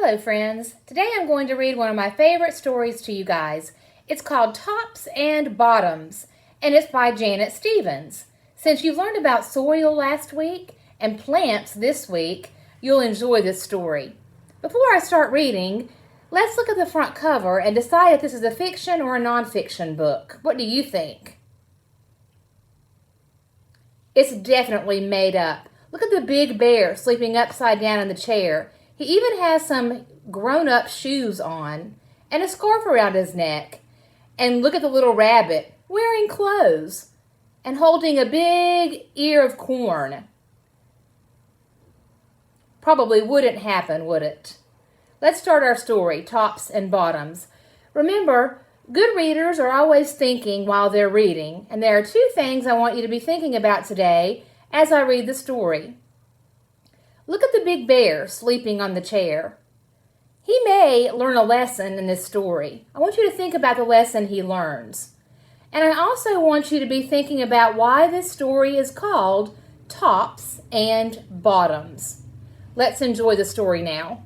Hello friends, today I'm going to read one of my favorite stories to you guys. It's called Tops and Bottoms, and it's by Janet Stevens. Since you learned about soil last week and plants this week, you'll enjoy this story. Before I start reading, let's look at the front cover and decide if this is a fiction or a nonfiction book. What do you think? It's definitely made up. Look at the big bear sleeping upside down in the chair. He even has some grown-up shoes on and a scarf around his neck. And look at the little rabbit wearing clothes and holding a big ear of corn. Probably wouldn't happen, would it? Let's start our story, Tops and Bottoms. Remember, good readers are always thinking while they're reading, and there are two things I want you to be thinking about today as I read the story. Look at the big bear sleeping on the chair. He may learn a lesson in this story. I want you to think about the lesson he learns. And I also want you to be thinking about why this story is called Tops and Bottoms. Let's enjoy the story now.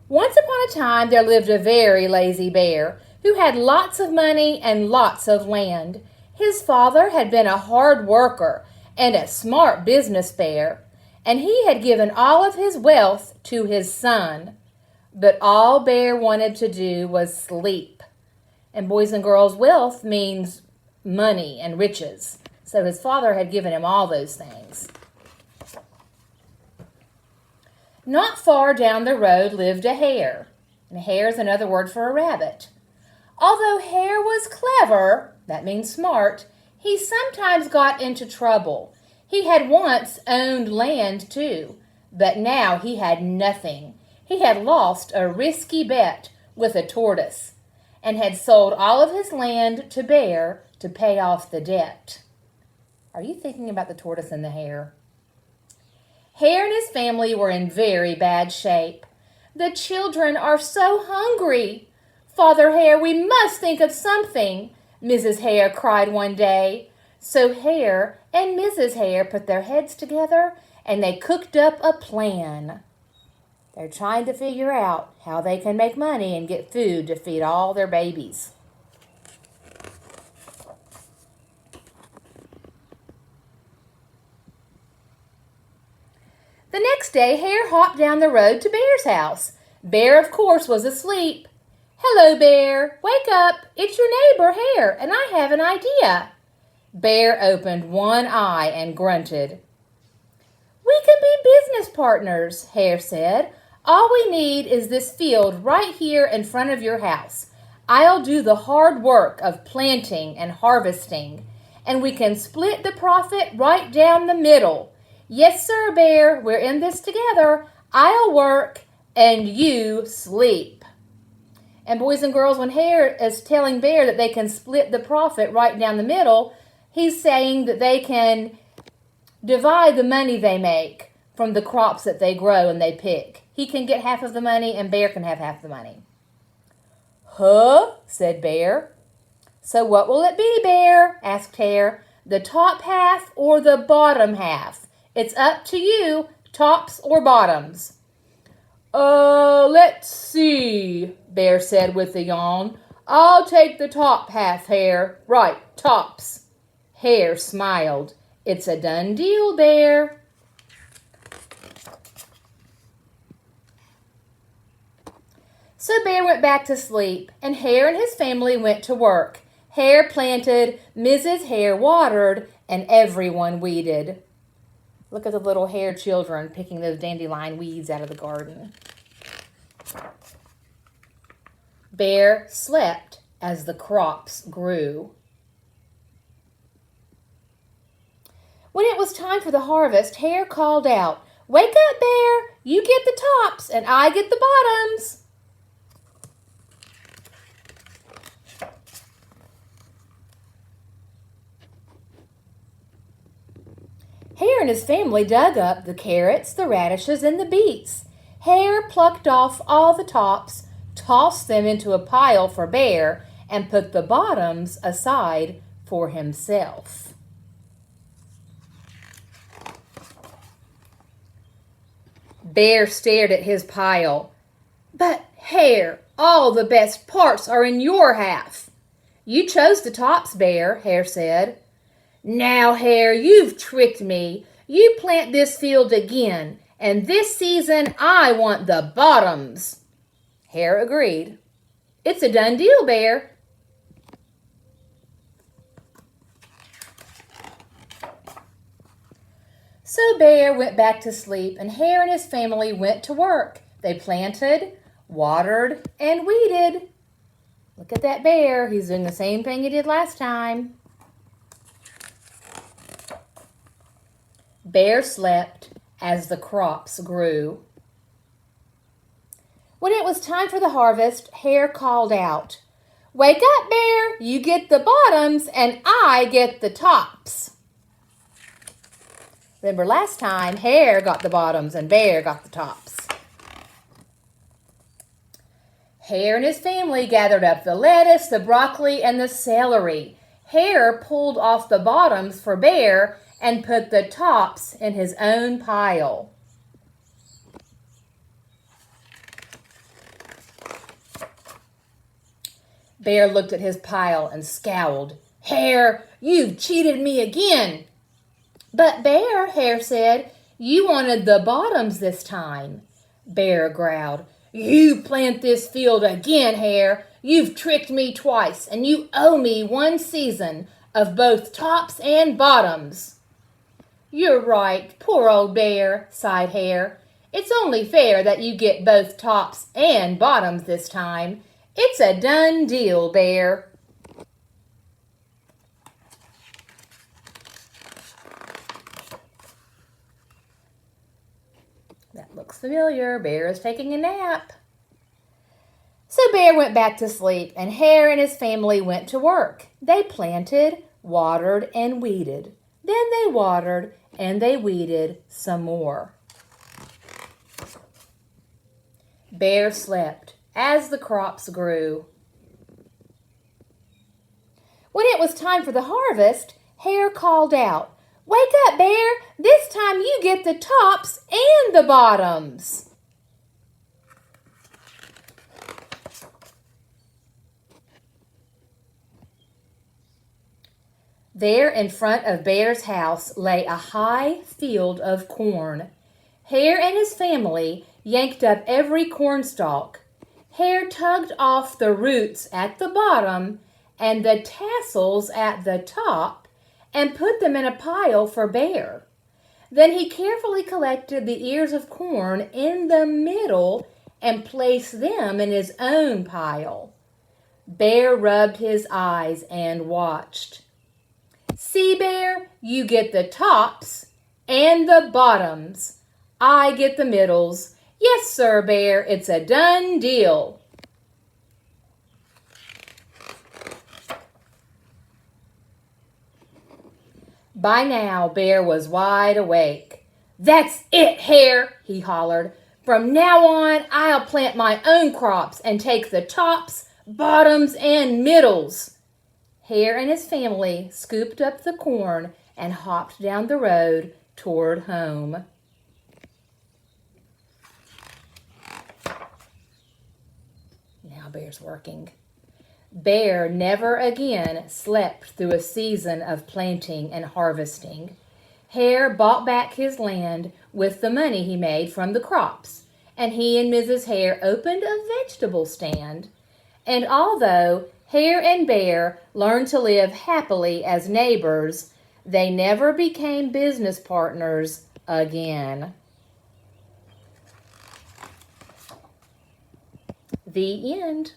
Once upon a time, there lived a very lazy bear who had lots of money and lots of land. His father had been a hard worker and a smart business bear, and he had given all of his wealth to his son. But all Bear wanted to do was sleep. And boys and girls, wealth means money and riches. So his father had given him all those things. Not far down the road lived a hare. And a hare is another word for a rabbit. Although Hare was clever, that means smart, he sometimes got into trouble. He had once owned land too, but now he had nothing. He had lost a risky bet with a tortoise and had sold all of his land to Bear to pay off the debt. Are you thinking about the tortoise and the hare? Hare and his family were in very bad shape. The children are so hungry. Father Hare, we must think of something, Mrs. Hare cried one day. So Hare and Mrs. Hare put their heads together and they cooked up a plan. They're trying to figure out how they can make money and get food to feed all their babies. The next day, Hare hopped down the road to Bear's house. Bear, of course, was asleep. Hello, Bear. Wake up. It's your neighbor, Hare, and I have an idea. Bear opened one eye and grunted. We can be business partners, Hare said. All we need is this field right here in front of your house. I'll do the hard work of planting and harvesting, and we can split the profit right down the middle. Yes, sir, Bear, we're in this together. I'll work and you sleep. And boys and girls, when Hare is telling Bear that they can split the profit right down the middle, he's saying that they can divide the money they make from the crops that they grow and they pick. He can get half of the money and Bear can have half the money. Huh? Said Bear. So what will it be, Bear? Asked Hare. The top half or the bottom half? It's up to you, tops or bottoms. Let's see, Bear said with a yawn. I'll take the top half, Hare. Right, tops. Hare smiled. It's a done deal, Bear. So Bear went back to sleep, and Hare and his family went to work. Hare planted, Mrs. Hare watered, and everyone weeded. Look at the little hare children picking those dandelion weeds out of the garden. Bear slept as the crops grew. When it was time for the harvest, Hare called out, Wake up, Bear! You get the tops and I get the bottoms. Hare and his family dug up the carrots, the radishes, and the beets. Hare plucked off all the tops, tossed them into a pile for Bear, and put the bottoms aside for himself. Bear stared at his pile. But, Hare, all the best parts are in your half. You chose the tops, Bear, Hare said. Now, Hare, you've tricked me. You plant this field again, and this season I want the bottoms. Hare agreed. It's a done deal, Bear. So Bear went back to sleep, and Hare and his family went to work. They planted, watered, and weeded. Look at that bear. He's doing the same thing he did last time. Bear slept as the crops grew. When it was time for the harvest, Hare called out, "Wake up, Bear! You get the bottoms, and I get the tops." Remember last time, Hare got the bottoms and Bear got the tops. Hare and his family gathered up the lettuce, the broccoli, and the celery. Hare pulled off the bottoms for Bear and put the tops in his own pile. Bear looked at his pile and scowled. "Hare, you've cheated me again." "But Bear," Hare said, "you wanted the bottoms this time." Bear growled, "You plant this field again, Hare. You've tricked me twice, and you owe me one season of both tops and bottoms." "You're right, poor old Bear," sighed Hare. "It's only fair that you get both tops and bottoms this time. It's a done deal, Bear." That looks familiar. Bear is taking a nap. So Bear went back to sleep, and Hare and his family went to work. They planted, watered, and weeded. Then they watered and they weeded some more. Bear slept as the crops grew. When it was time for the harvest, Hare called out, "Wake up, Bear! This time you get the tops and the bottoms." There in front of Bear's house lay a high field of corn. Hare and his family yanked up every cornstalk. Hare tugged off the roots at the bottom and the tassels at the top and put them in a pile for Bear. Then he carefully collected the ears of corn in the middle and placed them in his own pile. Bear rubbed his eyes and watched. "See, Bear, you get the tops and the bottoms. I get the middles. Yes, sir, Bear, it's a done deal." By now, Bear was wide awake. "That's it, Hare," he hollered. "From now on, I'll plant my own crops and take the tops, bottoms, and middles." Hare and his family scooped up the corn and hopped down the road toward home. Now Bear's working. Bear never again slept through a season of planting and harvesting. Hare bought back his land with the money he made from the crops, and he and Mrs. Hare opened a vegetable stand. And although Hare and Bear learned to live happily as neighbors, they never became business partners again. The end.